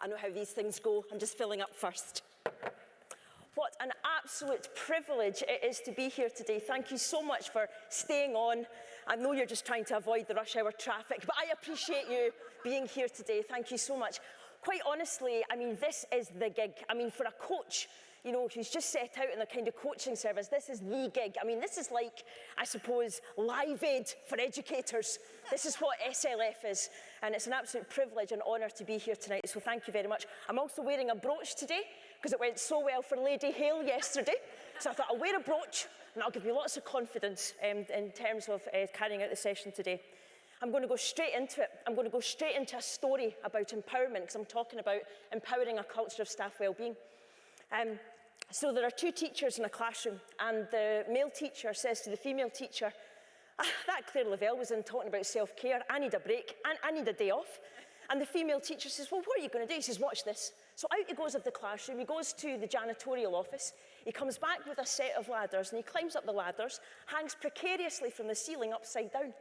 I know how these things go. I'm just filling up first. What an absolute privilege it is to be here today. Thank you so much for staying on. I know you're just trying to avoid the rush hour traffic, but I appreciate you being here today. Thank you so much. Quite honestly, I mean, this is the gig. I mean, for a coach, you know, who's just set out in a kind of coaching service, this is the gig. I mean, this is like, I suppose, Live Aid for educators. This is what SLF is, and it's an absolute privilege and honour to be here tonight, so thank you very much. I'm also wearing a brooch today, because it went so well for Lady Hale yesterday, so I thought I'll wear a brooch, and I'll give you lots of confidence in terms of carrying out the session today. I'm going to go straight into it. I'm going to go straight into a story about empowerment, because I'm talking about empowering a culture of staff wellbeing. So there are two teachers in a classroom, and the male teacher says to the female teacher, that Claire Lavelle was in talking about self-care. I need a break. I need a day off. And the female teacher says, well, what are you going to do? He says, watch this. So out he goes of the classroom. He goes to the janitorial office. He comes back with a set of ladders, and he climbs up the ladders, hangs precariously from the ceiling upside down.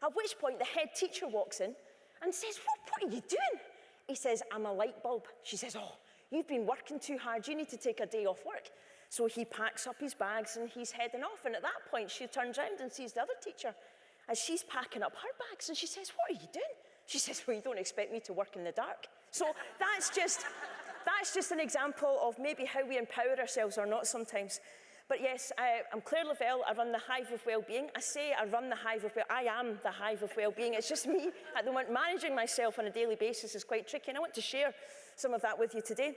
At which point the head teacher walks in and says, what are you doing? He says, I'm a light bulb. She says, oh, you've been working too hard. You need to take a day off work. So he packs up his bags and he's heading off. And at that point, she turns around and sees the other teacher as she's packing up her bags. And she says, what are you doing? She says, well, you don't expect me to work in the dark. So that's just an example of maybe how we empower ourselves or not sometimes. But yes, I'm Claire Lavelle. I run the Hive of Wellbeing. I say I run the Hive of Wellbeing. I am the Hive of Wellbeing. It's just me at the moment. Managing myself on a daily basis is quite tricky, and I want to share some of that with you today.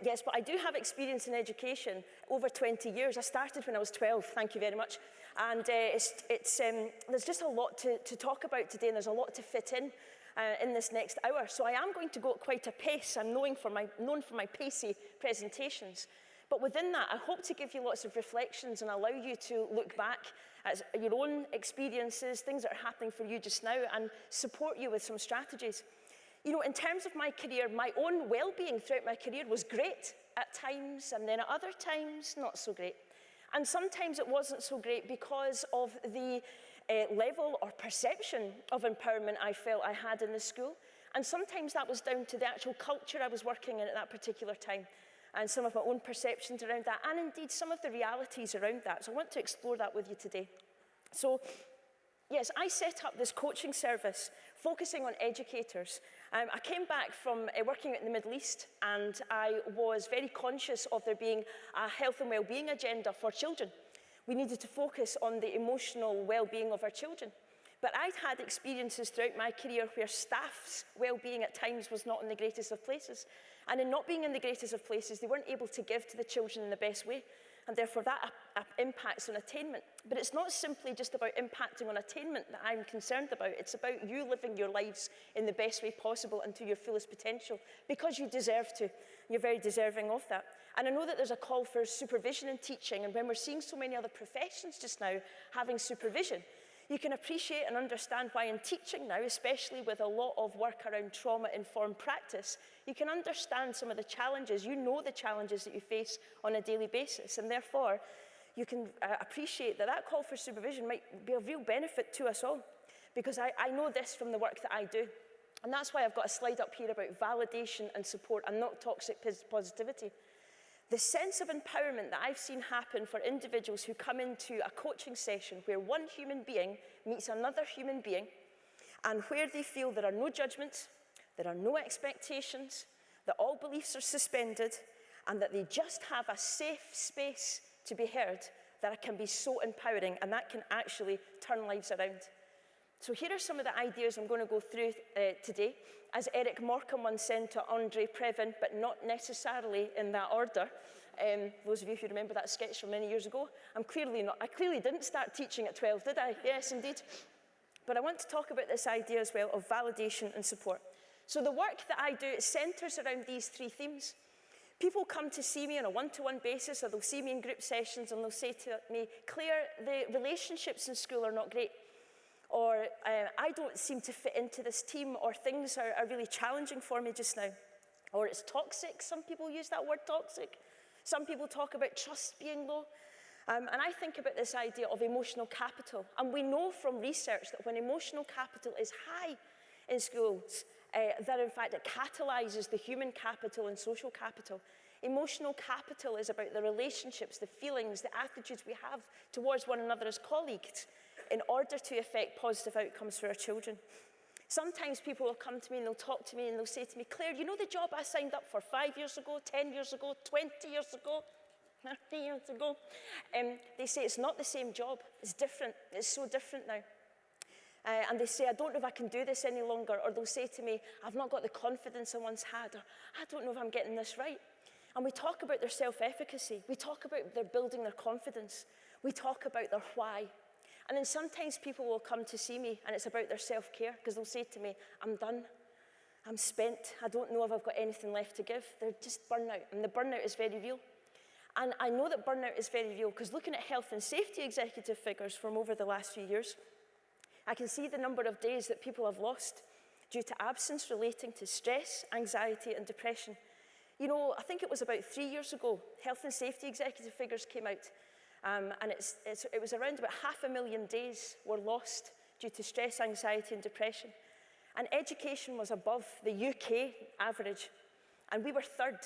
Yes, but I do have experience in education, over 20 years. I started when I was 12, thank you very much. And there's just a lot to talk about today, and there's a lot to fit in this next hour. So I am going to go at quite a pace. I'm known for my pacey presentations. But within that, I hope to give you lots of reflections and allow you to look back at your own experiences, things that are happening for you just now, and support you with some strategies. You know, in terms of my career, my own well-being throughout my career was great at times, and then at other times, not so great. And sometimes it wasn't so great because of the level or perception of empowerment I felt I had in the school. And sometimes that was down to the actual culture I was working in at that particular time, and some of my own perceptions around that, and indeed some of the realities around that. So I want to explore that with you today. So, yes, I set up this coaching service focusing on educators. I came back from working in the Middle East, and I was very conscious of there being a health and well-being agenda for children. We needed to focus on the emotional well-being of our children. But I'd had experiences throughout my career where staff's well-being at times was not in the greatest of places. And in not being in the greatest of places, they weren't able to give to the children in the best way. And therefore that impacts on attainment. But it's not simply just about impacting on attainment that I'm concerned about. It's about you living your lives in the best way possible and to your fullest potential, because you deserve to. You're very deserving of that. And I know that there's a call for supervision in teaching, and when we're seeing so many other professions just now having supervision, you can appreciate and understand why in teaching now, especially with a lot of work around trauma-informed practice, you can understand some of the challenges. You know the challenges that you face on a daily basis, and therefore you can appreciate that that call for supervision might be of real benefit to us all, because I know this from the work that I do. And that's why I've got a slide up here about validation and support and not toxic positivity. The sense of empowerment that I've seen happen for individuals who come into a coaching session where one human being meets another human being, and where they feel there are no judgments, there are no expectations, that all beliefs are suspended, and that they just have a safe space to be heard, that it can be so empowering, and that can actually turn lives around. So here are some of the ideas I'm going to go through today. As Eric Morecambe once said to Andre Previn, but not necessarily in that order. Those of you who remember that sketch from many years ago, I clearly didn't start teaching at 12, did I? Yes, indeed. But I want to talk about this idea as well of validation and support. So the work that I do centres around these three themes. People come to see me on a one-to-one basis, or they'll see me in group sessions, and they'll say to me, Claire, the relationships in school are not great. Or I don't seem to fit into this team, or things are really challenging for me just now. Or it's toxic. Some people use that word toxic. Some people talk about trust being low. And I think about this idea of emotional capital. And we know from research that when emotional capital is high in schools, that in fact it catalyzes the human capital and social capital. Emotional capital is about the relationships, the feelings, the attitudes we have towards one another as colleagues in order to affect positive outcomes for our children. Sometimes people will come to me and they'll talk to me and they'll say to me, Claire, you know the job I signed up for 5 years ago, 10 years ago, 20 years ago, 30 years ago? They say it's not the same job, it's different, it's so different now. And they say, I don't know if I can do this any longer. Or they'll say to me, I've not got the confidence I once had. Or I don't know if I'm getting this right. And we talk about their self-efficacy. We talk about their building their confidence. We talk about their why. And then sometimes people will come to see me and it's about their self-care because they'll say to me, I'm done. I'm spent. I don't know if I've got anything left to give. They're just burnout. And the burnout is very real. And I know that burnout is very real because looking at health and safety executive figures from over the last few years, I can see the number of days that people have lost due to absence relating to stress, anxiety, and depression. You know, I think it was about 3 years ago, health and safety executive figures came out, and it was around about 500,000 days were lost due to stress, anxiety, and depression. And education was above the UK average, and we were third.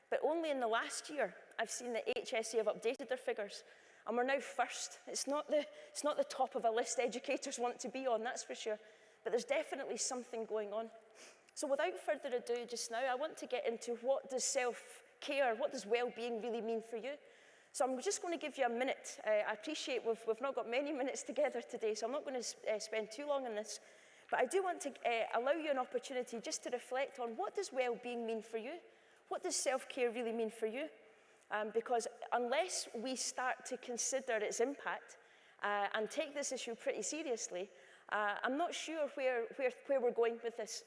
But only in the last year, I've seen that HSE have updated their figures, and we're now first. It's not the top of a list educators want to be on, that's for sure. But there's definitely something going on. So without further ado just now, I want to get into what does self-care, what does well-being really mean for you? So I'm just going to give you a minute. I appreciate we've not got many minutes together today, so I'm not going to spend too long on this. But I do want to allow you an opportunity just to reflect on what does well-being mean for you? What does self-care really mean for you? Because unless we start to consider its impact and take this issue pretty seriously, I'm not sure where we're going with this,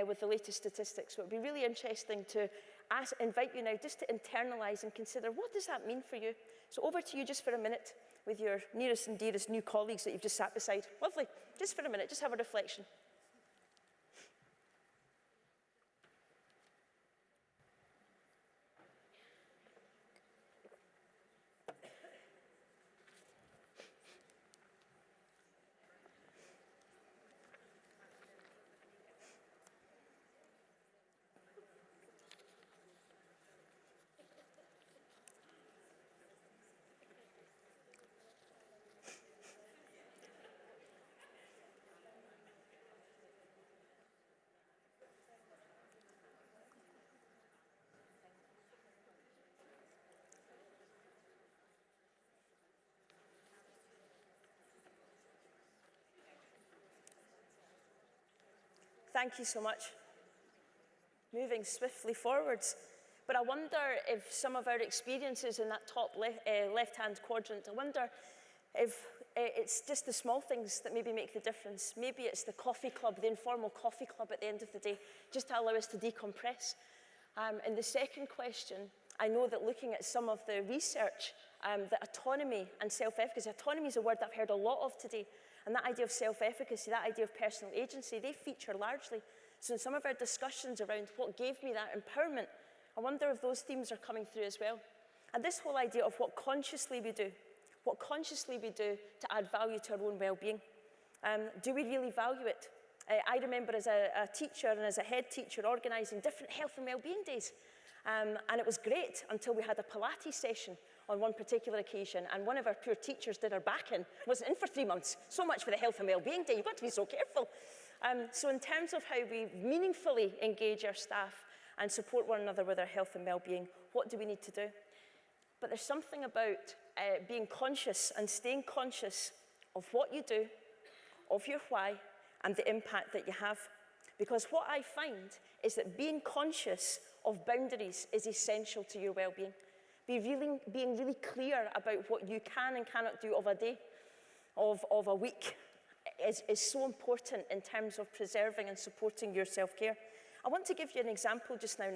with the latest statistics. So it'd be really interesting to invite you now just to internalize and consider what does that mean for you? So over to you just for a minute with your nearest and dearest new colleagues that you've just sat beside. Lovely. Just for a minute, just have a reflection. Thank you so much. Moving swiftly forwards. But I wonder if some of our experiences in that top left-hand quadrant, I wonder if it's just the small things that maybe make the difference. Maybe it's the coffee club, the informal coffee club at the end of the day, just to allow us to decompress. And the second question, I know that looking at some of the research, that autonomy and self-efficacy, autonomy is a word I've heard a lot of today, and that idea of self-efficacy, that idea of personal agency, they feature largely. So in some of our discussions around what gave me that empowerment, I wonder if those themes are coming through as well. And this whole idea of what consciously we do to add value to our own well-being. Do we really value it? I remember as a teacher and as a head teacher organising different health and well-being days. And it was great until we had a Pilates session on one particular occasion, and one of our poor teachers did her back in, wasn't in for 3 months. So much for the health and well-being day, you've got to be so careful. So in terms of how we meaningfully engage our staff and support one another with our health and well-being, what do we need to do? But there's something about being conscious and staying conscious of what you do, of your why, and the impact that you have. Because what I find is that being conscious of boundaries is essential to your well-being. Being really clear about what you can and cannot do of a day, of a week, is so important in terms of preserving and supporting your self-care. I want to give you an example just now.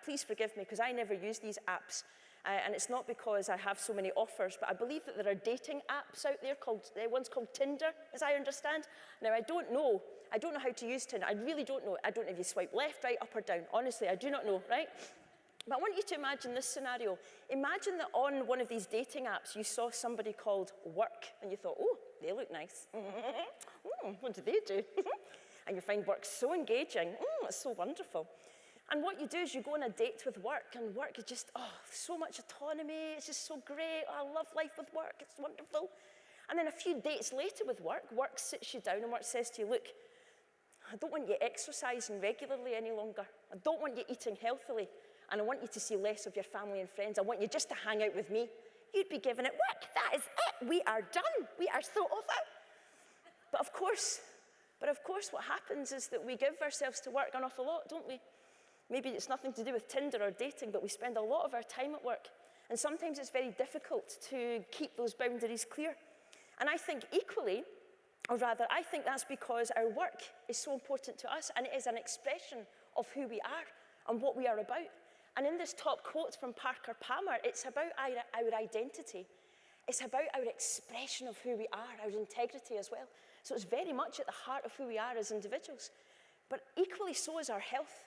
Please forgive me, because I never use these apps. And it's not because I have so many offers, but I believe that there are dating apps out there one's called Tinder, as I understand. Now, I don't know how to use Tinder. I really don't know. I don't know if you swipe left, right, up or down. Honestly, I do not know, right? But I want you to imagine this scenario. Imagine that on one of these dating apps, you saw somebody called Work, and you thought, oh, they look nice. What do they do? and you find work so engaging. It's so wonderful. And what you do is you go on a date with work, and work is just, so much autonomy. It's just so great. I love life with work. It's wonderful. And then a few dates later with work sits you down and work says to you, look, I don't want you exercising regularly any longer. I don't want you eating healthily. And I want you to see less of your family and friends. I want you just to hang out with me. You'd be giving it work. That is it. We are done. We are so over. But of course, what happens is that we give ourselves to work an awful lot, don't we? Maybe it's nothing to do with Tinder or dating, but we spend a lot of our time at work. And sometimes it's very difficult to keep those boundaries clear. And I think equally, or rather, I think that's because our work is so important to us, and it is an expression of who we are and what we are about. And in this top quote from Parker Palmer, it's about our identity. It's about our expression of who we are, our integrity as well. So it's very much at the heart of who we are as individuals. But equally so is our health.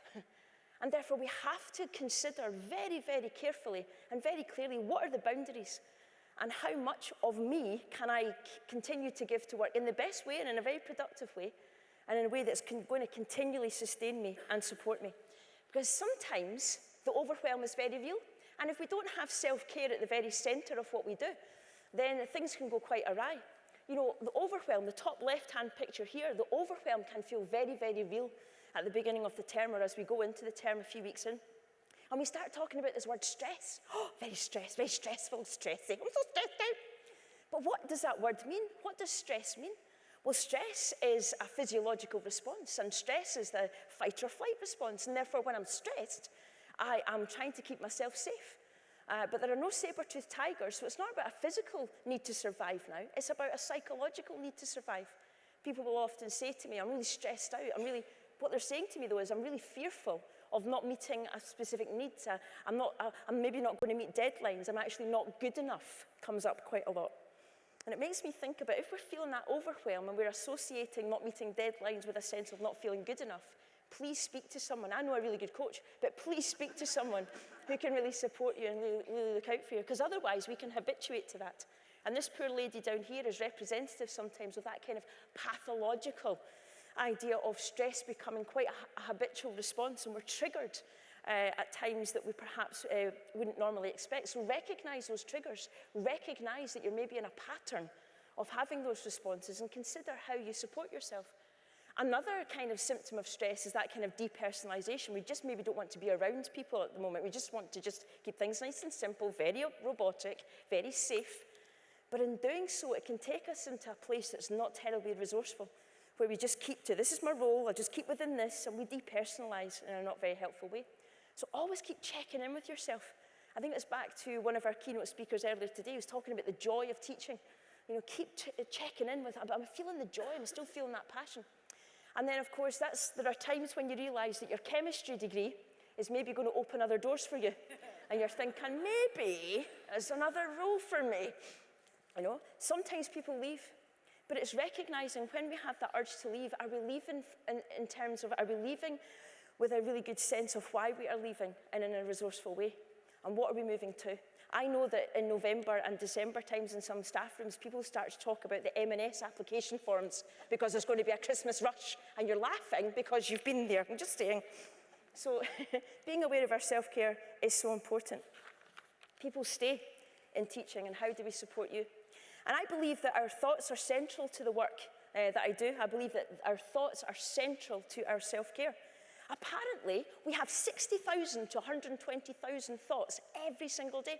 And therefore, we have to consider very, very carefully and very clearly what are the boundaries and how much of me can I continue to give to work in the best way and in a very productive way and in a way that's going to continually sustain me and support me. Because sometimes the overwhelm is very real. And if we don't have self-care at the very center of what we do, then things can go quite awry. You know, the overwhelm, the top left-hand picture here, the overwhelm can feel very, very real at the beginning of the term or as we go into the term a few weeks in. And we start talking about this word stress. Very stressful, stressy. I'm so stressed out. But what does that word mean? What does stress mean? Well, stress is a physiological response, and stress is the fight or flight response. And therefore, when I'm stressed, I am trying to keep myself safe. But there are no saber-toothed tigers, so it's not about a physical need to survive now. It's about a psychological need to survive. People will often say to me, I'm really stressed out. What they're saying to me, though, is I'm really fearful of not meeting a specific need. I'm maybe not going to meet deadlines. I'm actually not good enough, comes up quite a lot. And it makes me think about if we're feeling that overwhelm and we're associating not meeting deadlines with a sense of not feeling good enough, please speak to someone. I know a really good coach, but please speak to someone who can really support you and really look out for you, because otherwise we can habituate to that. And this poor lady down here is representative sometimes of that kind of pathological idea of stress becoming quite a habitual response, and we're triggered at times that we perhaps wouldn't normally expect. So recognize those triggers, recognize that you're maybe in a pattern of having those responses, and consider how you support yourself. Another kind of symptom of stress is that kind of depersonalization. We just maybe don't want to be around people at the moment. We just want to just keep things nice and simple, very robotic, very safe. But in doing so, it can take us into a place that's not terribly resourceful, where we just keep to, this is my role, I'll just keep within this, and we depersonalize in a not very helpful way. So always keep checking in with yourself. I think it's back to one of our keynote speakers earlier today who was talking about the joy of teaching. You know, keep checking in with, I'm feeling the joy, I'm still feeling that passion. And then, of course, there are times when you realize that your chemistry degree is maybe going to open other doors for you. And you're thinking, maybe there's another role for me. You know, sometimes people leave. But it's recognizing when we have that urge to leave, are we leaving in terms of, are we leaving with a really good sense of why we are leaving and in a resourceful way? And what are we moving to? I know that in November and December times in some staff rooms, people start to talk about the M&S application forms because there's going to be a Christmas rush, and you're laughing because you've been there. I'm just saying. So being aware of our self-care is so important. People stay in teaching, and how do we support you? And I believe that our thoughts are central to the work that I do. I believe that our thoughts are central to our self-care. Apparently, we have 60,000 to 120,000 thoughts every single day.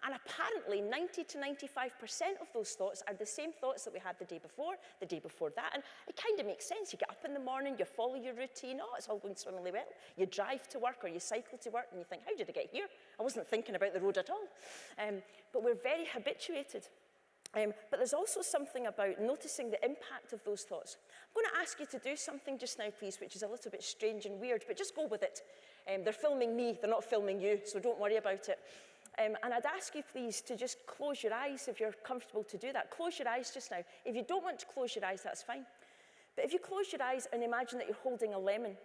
And apparently, 90 to 95% of those thoughts are the same thoughts that we had the day before that. And it kind of makes sense. You get up in the morning, you follow your routine. Oh, it's all going swimmingly well. You drive to work or you cycle to work, and you think, how did I get here? I wasn't thinking about the road at all. But we're very habituated. But there's also something about noticing the impact of those thoughts. I'm going to ask you to do something just now, please, which is a little bit strange and weird, but just go with it. They're filming me, they're not filming you, so don't worry about it. And I'd ask you, please, to just close your eyes if you're comfortable to do that. Close your eyes just now. If you don't want to close your eyes, that's fine. But if you close your eyes and imagine that you're holding a lemon,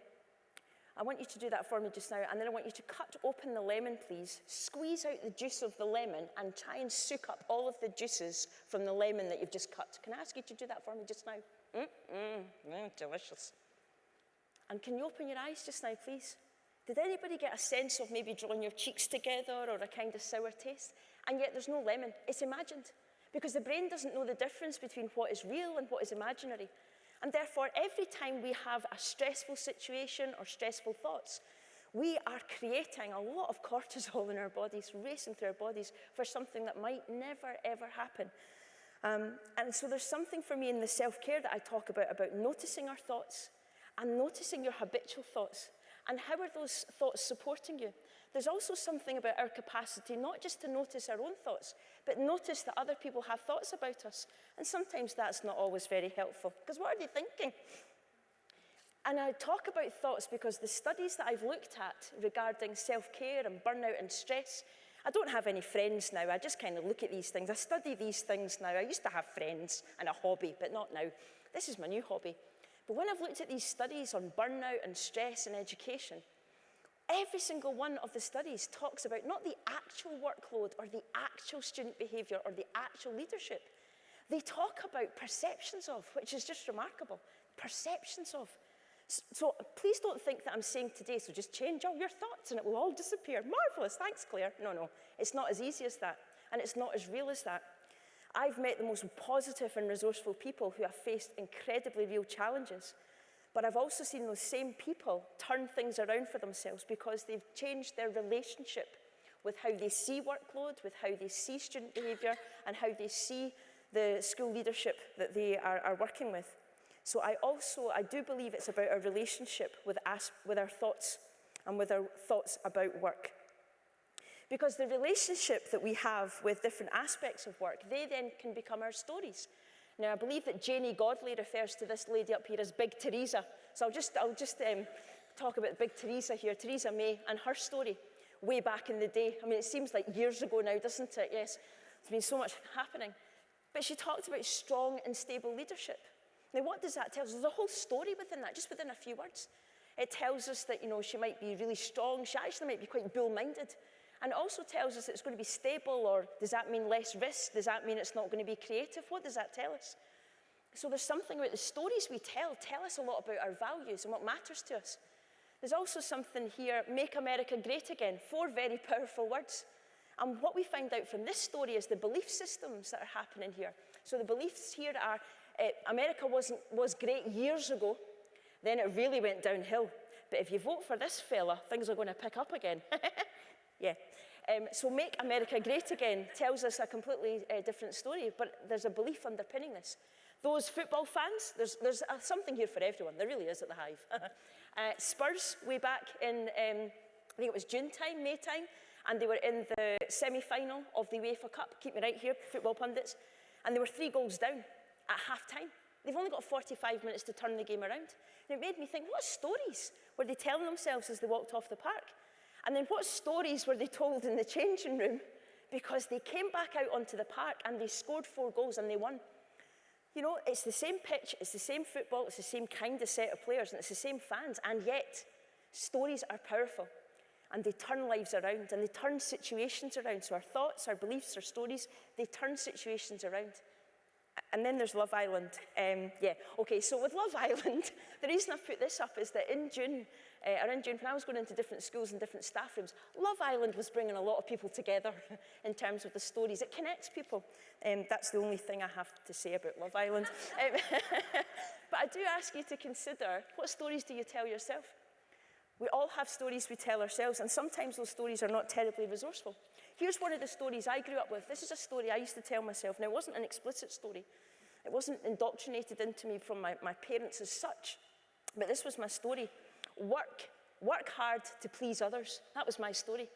I want you to do that for me just now, and then I want you to cut open the lemon, please. Squeeze out the juice of the lemon and try and soak up all of the juices from the lemon that you've just cut. Can I ask you to do that for me just now? Delicious. And can you open your eyes just now, please? Did anybody get a sense of maybe drawing your cheeks together or a kind of sour taste? And yet there's no lemon, it's imagined. Because the brain doesn't know the difference between what is real and what is imaginary. And therefore, every time we have a stressful situation or stressful thoughts, we are creating a lot of cortisol in our bodies, racing through our bodies for something that might never, ever happen. And so there's something for me in the self-care that I talk about noticing our thoughts and noticing your habitual thoughts. And how are those thoughts supporting you? There's also something about our capacity not just to notice our own thoughts, but notice that other people have thoughts about us. And sometimes that's not always very helpful, because what are they thinking? And I talk about thoughts because the studies that I've looked at regarding self-care and burnout and stress, I don't have any friends now. I just kind of look at these things. I study these things now. I used to have friends and a hobby, but not now. This is my new hobby. But when I've looked at these studies on burnout and stress and education, every single one of the studies talks about not the actual workload or the actual student behaviour or the actual leadership. They talk about perceptions of, which is just remarkable. Perceptions of. So please don't think that I'm saying today, so just change all your thoughts and it will all disappear. Marvellous, thanks, Claire. No, it's not as easy as that, and it's not as real as that. I've met the most positive and resourceful people who have faced incredibly real challenges, but I've also seen those same people turn things around for themselves because they've changed their relationship with how they see workload, with how they see student behaviour, and how they see the school leadership that they are working with. So I do believe it's about our relationship with our thoughts and with our thoughts about work. Because the relationship that we have with different aspects of work, they then can become our stories. Now, I believe that Janie Godley refers to this lady up here as Big Teresa. So I'll just talk about Big Teresa here, Theresa May, and her story way back in the day. I mean, it seems like years ago now, doesn't it? Yes, there's been so much happening. But she talked about strong and stable leadership. Now, what does that tell us? There's a whole story within that, just within a few words. It tells us that, she might be really strong. She actually might be quite bull-minded. And it also tells us that it's going to be stable, or does that mean less risk? Does that mean it's not going to be creative? What does that tell us? So there's something about the stories we tell us a lot about our values and what matters to us. There's also something here, make America great again. 4 very powerful words. And what we find out from this story is the belief systems that are happening here. So the beliefs here are, America was great years ago, then it really went downhill. But if you vote for this fella, things are going to pick up again. Yeah. So make America great again tells us a completely different story, but there's a belief underpinning this. Those football fans, there's something here for everyone. There really is at the Hive. Spurs, way back in, I think it was June time, May time, and they were in the semi-final of the UEFA Cup. Keep me right here, football pundits. And they were 3 goals down at half-time. They've only got 45 minutes to turn the game around. And it made me think, what stories were they telling themselves as they walked off the park? And then what stories were they told in the changing room? Because they came back out onto the park and they scored 4 goals and they won. It's the same pitch, it's the same football, it's the same kind of set of players, and it's the same fans, and yet stories are powerful. And they turn lives around, and they turn situations around. So our thoughts, our beliefs, our stories, they turn situations around. And then there's Love Island. So with Love Island, the reason I've put this up is that around June, when I was going into different schools and different staff rooms, Love Island was bringing a lot of people together in terms of the stories. It connects people. That's the only thing I have to say about Love Island. But I do ask you to consider, what stories do you tell yourself? We all have stories we tell ourselves, and sometimes those stories are not terribly resourceful. Here's one of the stories I grew up with. This is a story I used to tell myself. Now, it wasn't an explicit story. It wasn't indoctrinated into me from my parents as such. But this was my story. Work hard to please others. That was my story.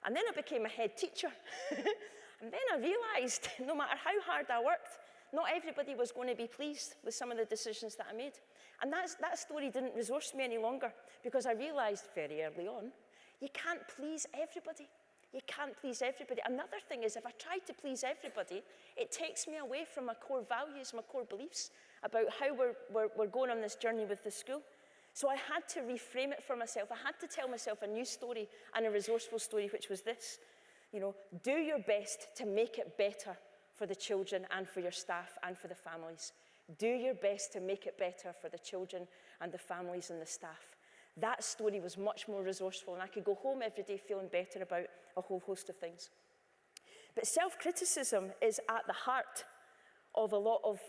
And then I became a head teacher. And then I realized, no matter how hard I worked, not everybody was going to be pleased with some of the decisions that I made. And that story didn't resource me any longer, because I realized very early on, you can't please everybody. You can't please everybody. Another thing is, if I try to please everybody, it takes me away from my core values, my core beliefs about how we're going on this journey with the school. So I had to reframe it for myself. I had to tell myself a new story and a resourceful story, which was this. Do your best to make it better for the children and for your staff and for the families. Do your best to make it better for the children and the families and the staff. That story was much more resourceful, and I could go home every day feeling better about a whole host of things. But self-criticism is at the heart of a lot of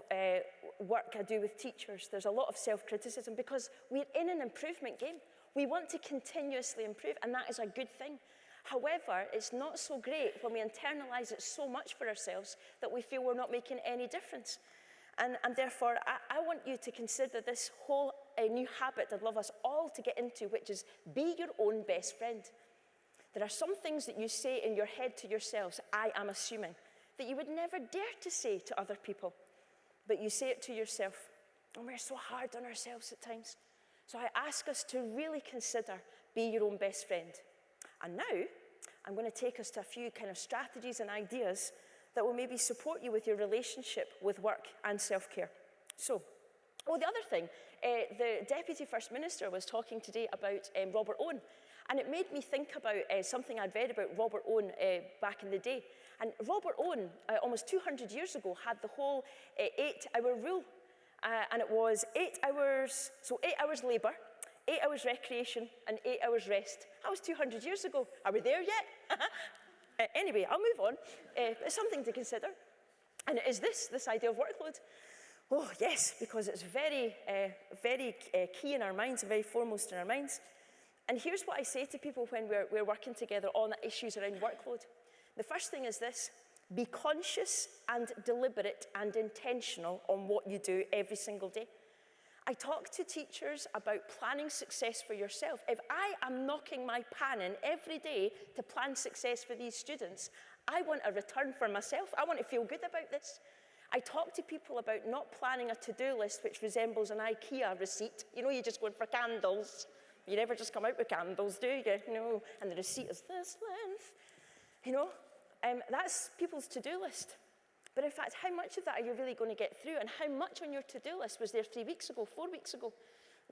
work I do with teachers. There's a lot of self-criticism because we're in an improvement game. We want to continuously improve, and that is a good thing. However, it's not so great when we internalize it so much for ourselves that we feel we're not making any difference. And therefore, I want you to consider this whole new habit I'd love us all to get into, which is be your own best friend. There are some things that you say in your head to yourselves, I am assuming, that you would never dare to say to other people, but you say it to yourself. And we're so hard on ourselves at times. So I ask us to really consider be your own best friend. And now, I'm going to take us to a few kind of strategies and ideas that will maybe support you with your relationship with work and self-care. So, the other thing, the Deputy First Minister was talking today about Robert Owen, and it made me think about something I'd read about Robert Owen back in the day. And Robert Owen, almost 200 years ago, had the whole 8-hour rule, and it was 8 hours, so 8 hours labour, 8 hours recreation, and 8 hours rest. That was 200 years ago. Are we there yet? Anyway, I'll move on. It's something to consider. And it is this idea of workload. Oh, yes, because it's very key in our minds, very foremost in our minds. And here's what I say to people when we're working together on issues around workload. The first thing is this: be conscious and deliberate and intentional on what you do every single day. I talk to teachers about planning success for yourself. If I am knocking my pan in every day to plan success for these students, I want a return for myself. I want to feel good about this. I talk to people about not planning a to-do list which resembles an IKEA receipt. You know, you're just going for candles. You never just come out with candles, do you? No, and the receipt is this length. You know, that's people's to-do list. But in fact, how much of that are you really going to get through? And how much on your to-do list was there 3 weeks ago, 4 weeks ago?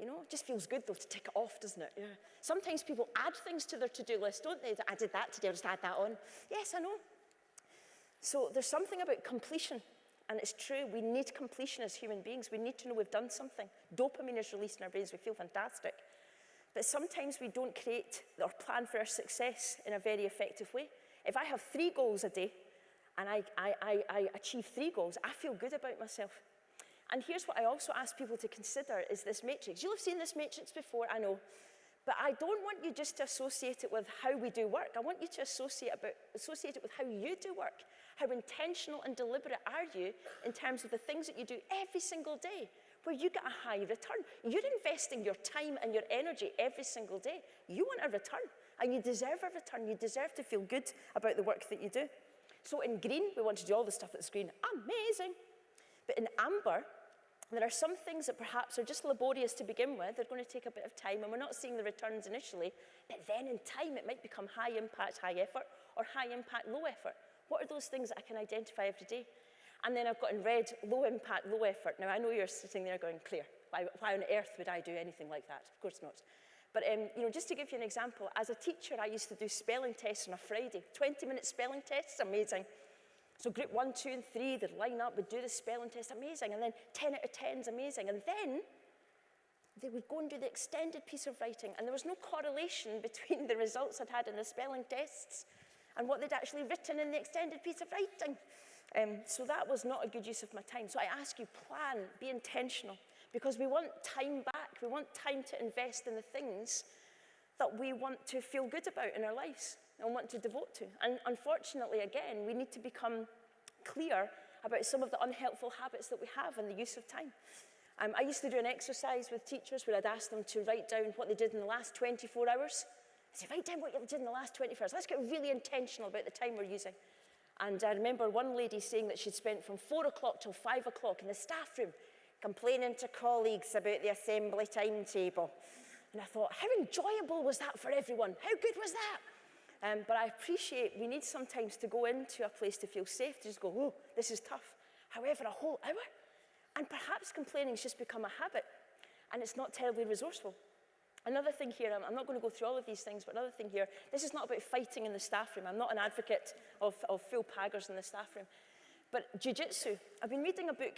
You know, it just feels good, though, to tick it off, doesn't it? Yeah. Sometimes people add things to their to-do list, don't they? I did that today, I'll just add that on. Yes, I know. So there's something about completion. And it's true, we need completion as human beings. We need to know we've done something. Dopamine is released in our brains, we feel fantastic. But sometimes we don't create or plan for our success in a very effective way. If I have 3 goals a day, and I achieve 3 goals, I feel good about myself. And here's what I also ask people to consider is this matrix. You'll have seen this matrix before, I know. But I don't want you just to associate it with how we do work. I want you to associate it with how you do work. How intentional and deliberate are you in terms of the things that you do every single day where you get a high return. You're investing your time and your energy every single day. You want a return, and you deserve a return. You deserve to feel good about the work that you do. So in green, we want to do all the stuff that's green. Amazing. But in amber, there are some things that perhaps are just laborious to begin with. They're going to take a bit of time, and we're not seeing the returns initially. But then in time, it might become high impact, high effort, or high impact, low effort. What are those things that I can identify every day? And then I've got in red, low impact, low effort. Now, I know you're sitting there going, Claire, why on earth would I do anything like that? Of course not. But you know, just to give you an example, as a teacher, I used to do spelling tests on a Friday. 20-minute spelling tests, amazing. So group 1, 2, and 3, they'd line up, we'd do the spelling test, amazing. And then 10 out of 10's amazing. And then they would go and do the extended piece of writing, and there was no correlation between the results I'd had in the spelling tests and what they'd actually written in the extended piece of writing. So that was not a good use of my time. So I ask you, plan, be intentional, because we want time back. We want time to invest in the things that we want to feel good about in our lives and want to devote to. And unfortunately, again, we need to become clear about some of the unhelpful habits that we have in the use of time. I used to do an exercise with teachers where I'd ask them to write down what they did in the last 24 hours. I said, write down what you did in the last 24 hours. Let's get really intentional about the time we're using. And I remember one lady saying that she'd spent from 4 o'clock till 5 o'clock in the staff room complaining to colleagues about the assembly timetable. And I thought, how enjoyable was that for everyone? How good was that? But I appreciate we need sometimes to go into a place to feel safe, to just go, oh, this is tough. However, a whole hour? And perhaps complaining's just become a habit, and it's not terribly resourceful. Another thing here, I'm not going to go through all of these things, but another thing here, this is not about fighting in the staff room. I'm not an advocate of full paggers in the staff room. But jiu-jitsu, I've been reading a book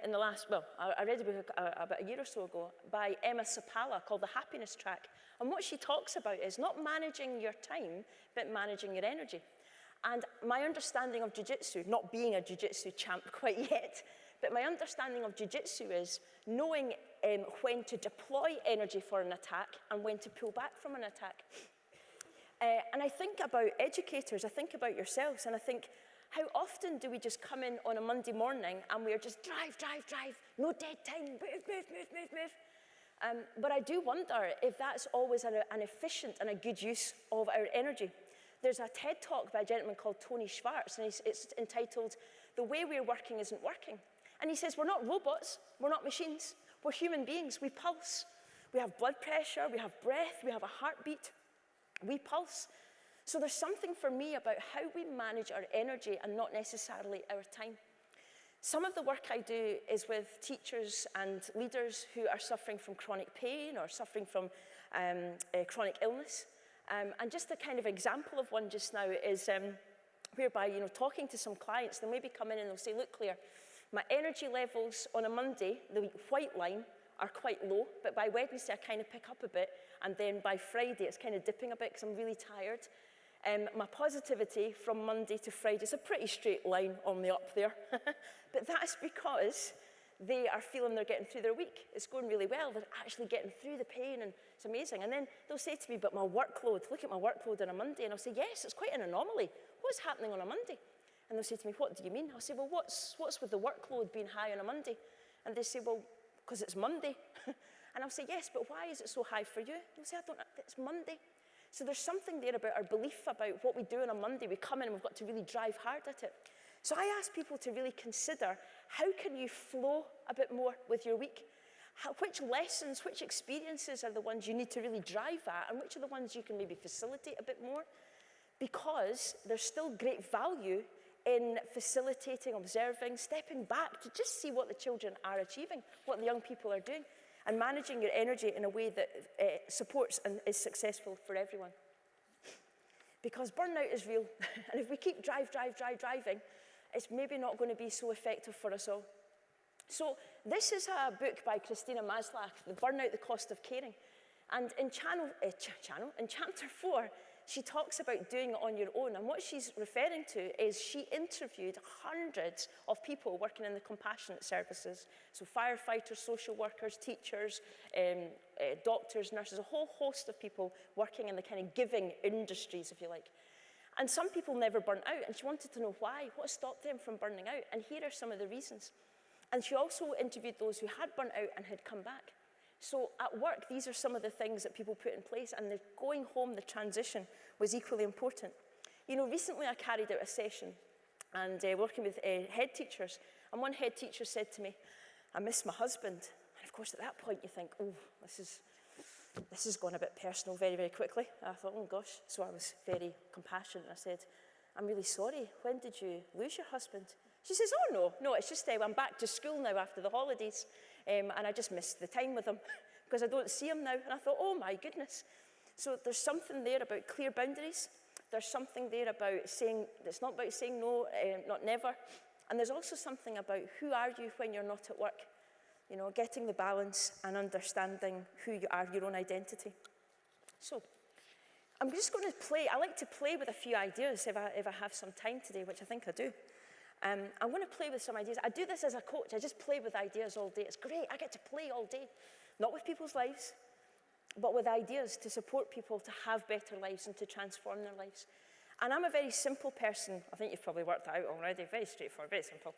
in the last, well, I read a book about a year or so ago by Emma Sapala called The Happiness Track. And what she talks about is not managing your time, but managing your energy. And my understanding of jiu-jitsu, not being a jiu-jitsu champ quite yet, but my understanding of jiu-jitsu is knowing when to deploy energy for an attack and when to pull back from an attack. And I think about educators, I think about yourselves, and I think, how often do we just come in on a Monday morning and we're just drive, no dead time, move. But I do wonder if that's always an efficient and a good use of our energy. There's a TED talk by a gentleman called Tony Schwartz, and it's entitled, "The Way We're Working Isn't Working." And he says, we're not robots, we're not machines, we're human beings, we pulse. We have blood pressure, we have breath, we have a heartbeat, we pulse. So there's something for me about how we manage our energy and not necessarily our time. Some of the work I do is with teachers and leaders who are suffering from chronic pain or suffering from chronic illness. And just a kind of example of one just now is whereby, talking to some clients, they'll maybe come in and they'll say, look, Claire, my energy levels on a Monday, the white line, are quite low, but by Wednesday I kind of pick up a bit, and then by Friday it's kind of dipping a bit because I'm really tired. My positivity from Monday to Friday is a pretty straight line on the up there. But that's because they are feeling they're getting through their week. It's going really well. They're actually getting through the pain, and it's amazing. And then they'll say to me, but my workload, look at my workload on a Monday. And I'll say, yes, it's quite an anomaly. What's happening on a Monday? And they'll say to me, what do you mean? I'll say, well, what's with the workload being high on a Monday? And they say, well, because it's Monday. And I'll say, yes, but why is it so high for you? They'll say, it's Monday. So there's something there about our belief about what we do on a Monday. We come in and we've got to really drive hard at it. So I ask people to really consider, how can you flow a bit more with your week? Which lessons, which experiences are the ones you need to really drive at, and which are the ones you can maybe facilitate a bit more? Because there's still great value in facilitating, observing, stepping back to just see what the children are achieving, what the young people are doing, and managing your energy in a way that supports and is successful for everyone. Because burnout is real, and if we keep driving, it's maybe not going to be so effective for us all. So this is a book by Christina Maslach, The Burnout, The Cost of Caring. And in chapter 4, she talks about doing it on your own. And what she's referring to is she interviewed hundreds of people working in the compassionate services. So firefighters, social workers, teachers, doctors, nurses, a whole host of people working in the kind of giving industries, if you like. And some people never burnt out, and she wanted to know why. What stopped them from burning out? And here are some of the reasons. And she also interviewed those who had burnt out and had come back. So at work, these are some of the things that people put in place, and the going home, the transition, was equally important. Recently I carried out a session and working with head teachers, and one head teacher said to me, I miss my husband. And of course at that point you think, oh, this is going a bit personal very, very quickly. And I thought, oh gosh. So I was very compassionate. I said, I'm really sorry. When did you lose your husband? She says, oh no, it's just I'm back to school now after the holidays, and I just missed the time with him because I don't see him now. And I thought, oh my goodness. So there's something there about clear boundaries. There's something there about saying, it's not about saying no, not never. And there's also something about who are you when you're not at work. Getting the balance and understanding who you are, your own identity. So I'm just going to play. I like to play with a few ideas if I have some time today, which I think I do. I'm going to play with some ideas. I do this as a coach. I just play with ideas all day. It's great. I get to play all day. Not with people's lives, but with ideas to support people to have better lives and to transform their lives. And I'm a very simple person. I think you've probably worked that out already. Very straightforward, very simple.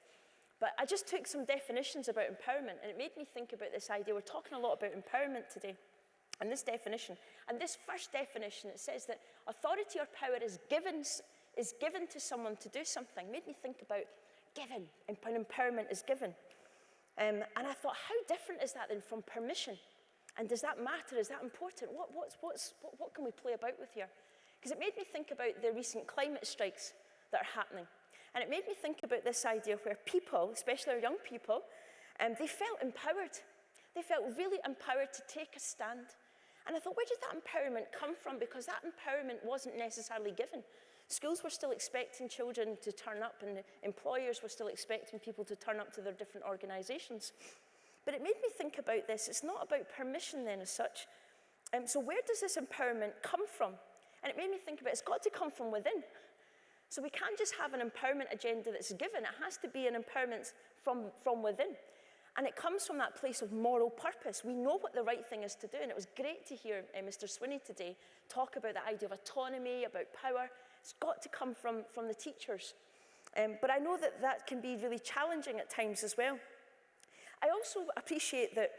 But I just took some definitions about empowerment, and it made me think about this idea. We're talking a lot about empowerment today, and this definition. And this first definition, it says that authority or power is given to someone to do something. Made me think about giving, and empowerment is given. And I thought, how different is that then from permission? And does that matter? Is that important? What can we play about with here? Because it made me think about the recent climate strikes that are happening. And it made me think about this idea where people, especially our young people, they felt empowered. They felt really empowered to take a stand. And I thought, where did that empowerment come from? Because that empowerment wasn't necessarily given. Schools were still expecting children to turn up, and employers were still expecting people to turn up to their different organisations. But it made me think about this. It's not about permission then as such. So where does this empowerment come from? And it made me think about it's got to come from within. So we can't just have an empowerment agenda that's given. It has to be an empowerment from within. And it comes from that place of moral purpose. We know what the right thing is to do. And it was great to hear Mr. Swinney today talk about the idea of autonomy, about power. It's got to come from the teachers. But I know that can be really challenging at times as well. I also appreciate that,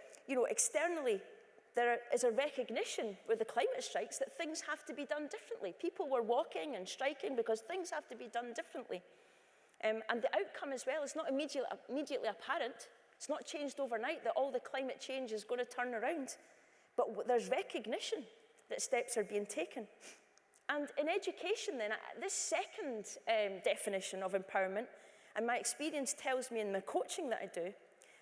externally, there is a recognition with the climate strikes that things have to be done differently. People were walking and striking because things have to be done differently. And the outcome as well is not immediately apparent. It's not changed overnight that all the climate change is going to turn around. But there's recognition that steps are being taken. And in education then, this second definition of empowerment, and my experience tells me in the coaching that I do,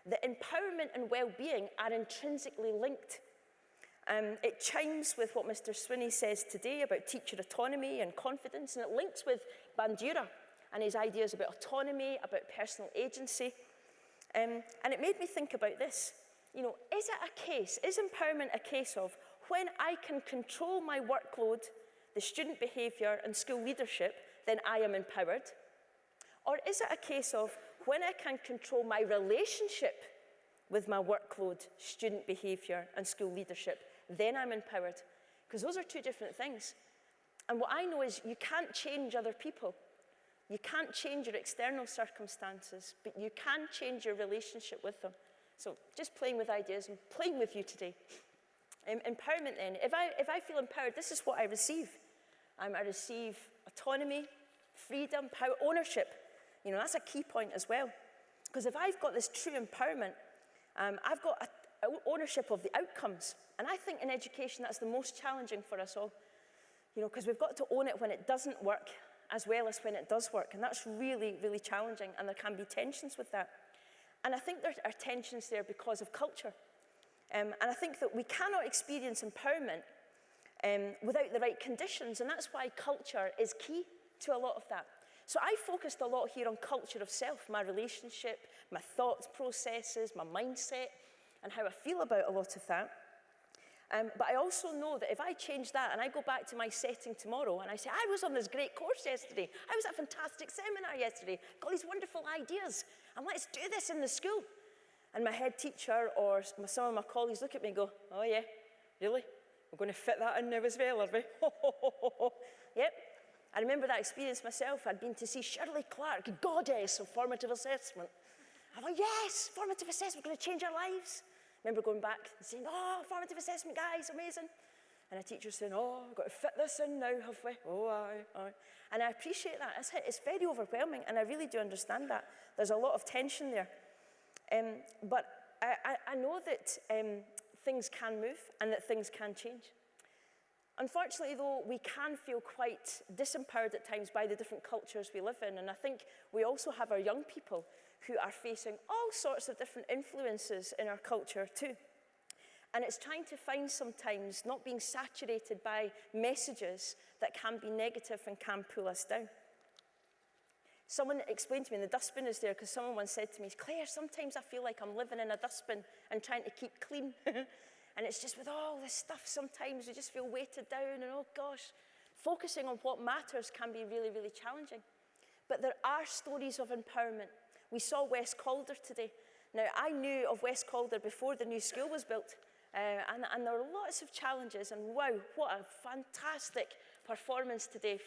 that empowerment and well-being are intrinsically linked. It chimes with what Mr. Swinney says today about teacher autonomy and confidence, and it links with Bandura and his ideas about autonomy, about personal agency. And it made me think about this. Is empowerment a case of when I can control my workload, the student behaviour and school leadership, then I am empowered? Or is it a case of when I can control my relationship with my workload, student behaviour and school leadership, then I'm empowered? Because those are two different things. And what I know is you can't change other people. You can't change your external circumstances, but you can change your relationship with them. So just playing with ideas and playing with you today. Empowerment then. If I feel empowered, this is what I receive. I receive autonomy, freedom, power, ownership. That's a key point as well. Because if I've got this true empowerment, I've got ownership of the outcomes. And I think in education that's the most challenging for us all. Because we've got to own it when it doesn't work as well as when it does work. And that's really, really challenging. And there can be tensions with that. And I think there are tensions there because of culture. And I think that we cannot experience empowerment without the right conditions. And that's why culture is key to a lot of that. So I focused a lot here on culture of self, my relationship, my thought processes, my mindset, and how I feel about a lot of that. But I also know that if I change that and I go back to my setting tomorrow and I say, I was on this great course yesterday, I was at a fantastic seminar yesterday, got these wonderful ideas, and let's do this in the school. And my head teacher or some of my colleagues look at me and go, oh yeah, really? We're going to fit that in now as well, are we? Yep. I remember that experience myself. I'd been to see Shirley Clark, goddess of formative assessment. I thought, yes, formative assessment, going to change our lives. I remember going back and saying, oh, formative assessment, guys, amazing. And a teacher saying, oh, we've got to fit this in now, have we? Oh, aye. And I appreciate that. It's very overwhelming, and I really do understand that. There's a lot of tension there. But I know that things can move and that things can change. Unfortunately, though, we can feel quite disempowered at times by the different cultures we live in. And I think we also have our young people who are facing all sorts of different influences in our culture too. And it's trying to find sometimes not being saturated by messages that can be negative and can pull us down. Someone explained to me, and the dustbin is there because someone once said to me, Claire, sometimes I feel like I'm living in a dustbin and trying to keep clean. And it's just with all this stuff, sometimes we just feel weighted down and oh gosh, focusing on what matters can be really, really challenging. But there are stories of empowerment. We saw West Calder today. Now, I knew of West Calder before the new school was built. And there were lots of challenges, and wow, what a fantastic performance today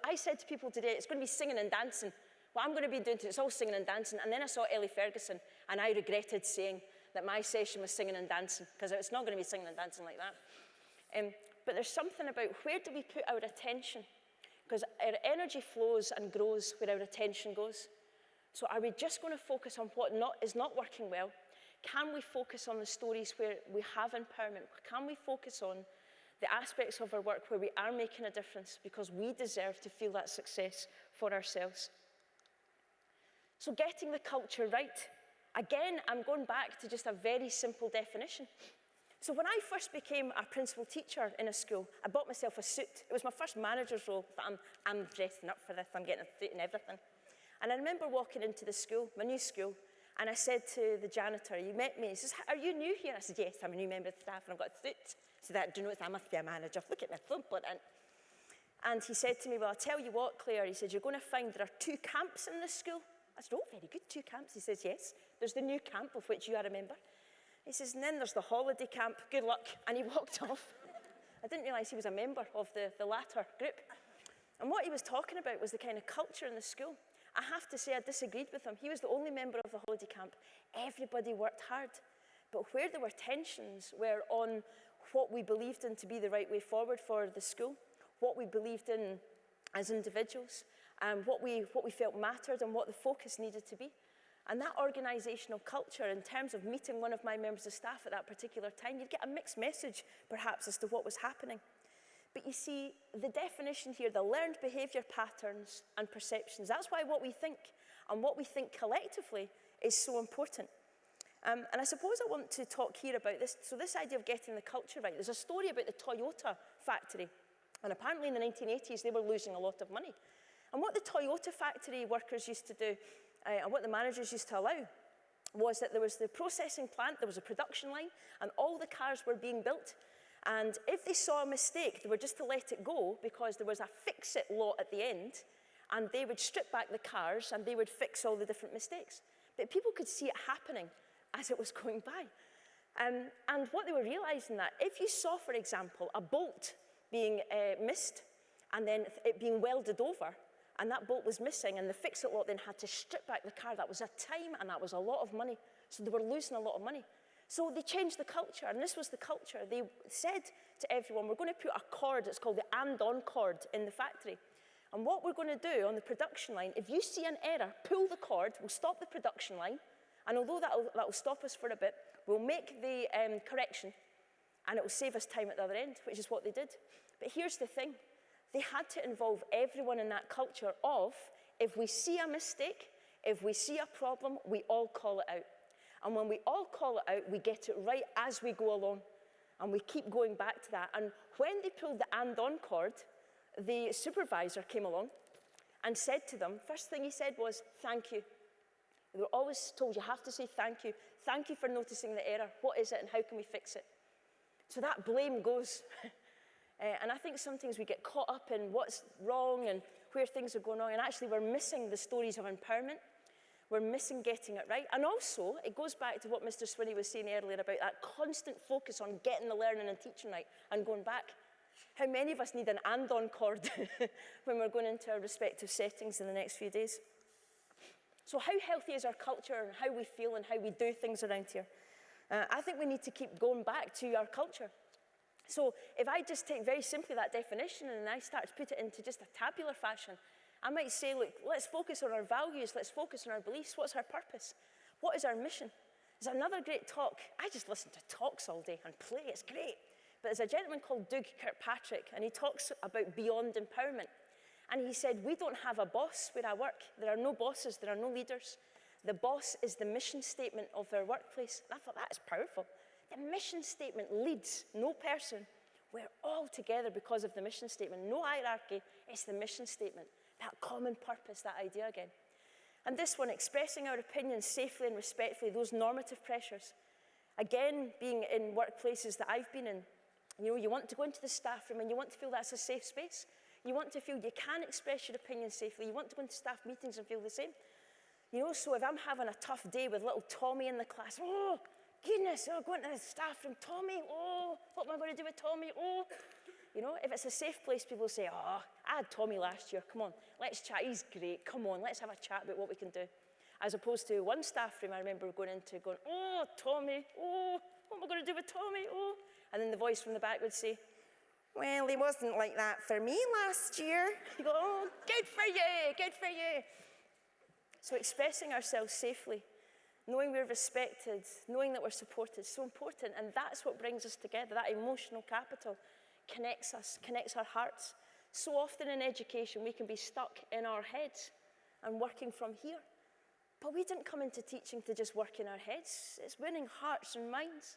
I said to people today, it's going to be singing and dancing. What I'm going to be doing today, it's all singing and dancing. And then I saw Ellie Ferguson, and I regretted saying that my session was singing and dancing, because it's not going to be singing and dancing like that. But there's something about where do we put our attention? Because our energy flows and grows where our attention goes. So are we just going to focus on what is not working well? Can we focus on the stories where we have empowerment? Can we focus on the aspects of our work where we are making a difference because we deserve to feel that success for ourselves? So getting the culture right. Again, I'm going back to just a very simple definition. So when I first became a principal teacher in a school, I bought myself a suit. It was my first manager's role. I'm dressing up for this, I'm getting a suit and everything. And I remember walking into the school, my new school, and I said to the janitor, he met me, he says, are you new here? I said, yes, I'm a new member of the staff and I've got a suit. So that, do you know, I must be a manager. Look at me, so important. And he said to me, well, I'll tell you what, Claire, he said, you're going to find there are 2 camps in this school. I said, oh, very good, 2 camps. He says, yes, there's the new camp of which you are a member. He says, and then there's the holiday camp, good luck. And he walked off. I didn't realise he was a member of the latter group. And what he was talking about was the kind of culture in the school. I have to say I disagreed with him. He was the only member of the holiday camp. Everybody worked hard. But where there were tensions were on what we believed in to be the right way forward for the school, what we believed in as individuals, what we felt mattered and what the focus needed to be. And that organisational culture, in terms of meeting one of my members of staff at that particular time, you'd get a mixed message, perhaps, as to what was happening. But you see, the definition here, the learned behaviour patterns and perceptions, that's why what we think and what we think collectively is so important. And I suppose I want to talk here about this. So this idea of getting the culture right, there's a story about the Toyota factory. And apparently in the 1980s, they were losing a lot of money. And what the Toyota factory workers used to do, and what the managers used to allow, was that there was the processing plant, there was a production line, and all the cars were being built. And if they saw a mistake, they were just to let it go because there was a fix-it lot at the end, and they would strip back the cars and they would fix all the different mistakes. But people could see it happening as it was going by. And what they were realizing that if you saw, for example, a bolt being missed and then it being welded over, and that bolt was missing, and the fix-it lot then had to strip back the car. That was a time, and that was a lot of money. So they were losing a lot of money. So they changed the culture, and this was the culture. They said to everyone, we're going to put a cord, it's called the and-on cord, in the factory. And what we're going to do on the production line, if you see an error, pull the cord, we'll stop the production line, and although that'll stop us for a bit, we'll make the correction, and it will save us time at the other end, which is what they did. But here's the thing. They had to involve everyone in that culture of, if we see a mistake, if we see a problem, we all call it out. And when we all call it out, we get it right as we go along. And we keep going back to that. And when they pulled the and-on cord, the supervisor came along and said to them, first thing he said was, thank you. They were always told, you have to say thank you. Thank you for noticing the error. What is it and how can we fix it? So that blame goes. And I think sometimes we get caught up in what's wrong and where things are going wrong, and actually we're missing the stories of empowerment. We're missing getting it right. And also, it goes back to what Mr. Swinney was saying earlier about that constant focus on getting the learning and teaching right and going back. How many of us need an and-on cord when we're going into our respective settings in the next few days? So how healthy is our culture and how we feel and how we do things around here? I think we need to keep going back to our culture. So if I just take very simply that definition and I start to put it into just a tabular fashion, I might say, look, let's focus on our values, let's focus on our beliefs. What's our purpose? What is our mission? There's another great talk. I just listen to talks all day and play, it's great. But there's a gentleman called Doug Kirkpatrick, and he talks about beyond empowerment. And he said, we don't have a boss where I work. There are no bosses, there are no leaders. The boss is the mission statement of our workplace. And I thought, that is powerful. The mission statement leads no person. We're all together because of the mission statement. No hierarchy, it's the mission statement. That common purpose, that idea again. And this one, expressing our opinions safely and respectfully, those normative pressures. Again, being in workplaces that I've been in, you want to go into the staff room and you want to feel that's a safe space. You want to feel you can express your opinions safely. You want to go into staff meetings and feel the same. So if I'm having a tough day with little Tommy in the class, oh, goodness, going to the staff room, Tommy, oh, what am I going to do with Tommy, oh. If it's a safe place, people say, oh, I had Tommy last year, come on, let's chat, he's great, come on, let's have a chat about what we can do. As opposed to one staff room I remember going, oh, Tommy, oh, what am I going to do with Tommy, oh. And then the voice from the back would say, well, he wasn't like that for me last year. You go, oh, good for you, good for you. So expressing ourselves safely, knowing we're respected, knowing that we're supported is so important, and that's what brings us together. That emotional capital connects us, connects our hearts. So often in education, we can be stuck in our heads and working from here. But we didn't come into teaching to just work in our heads. It's winning hearts and minds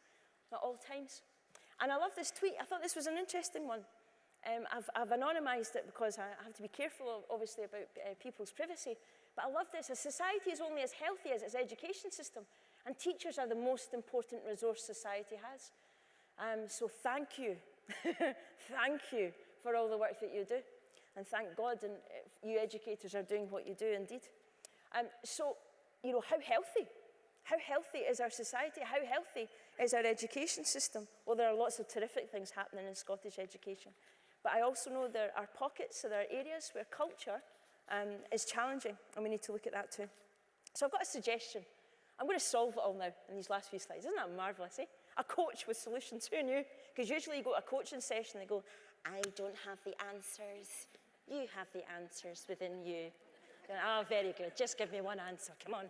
at all times. And I love this tweet. I thought this was an interesting one. I've anonymised it because I have to be careful, obviously, about people's privacy. But I love this. A society is only as healthy as its education system, and teachers are the most important resource society has. So thank you. Thank you for all the work that you do. And thank God and you educators are doing what you do indeed. So, you know, how healthy? How healthy is our society? How healthy is our education system? Well, there are lots of terrific things happening in Scottish education. But I also know there are pockets, so there are areas where culture is challenging, and we need to look at that too. So I've got a suggestion. I'm going to solve it all now in these last few slides. Isn't that marvellous, eh? A coach with solutions. Who knew? Because usually you go to a coaching session and they go, I don't have the answers. You have the answers within you. Oh, very good. Just give me one answer. Come on.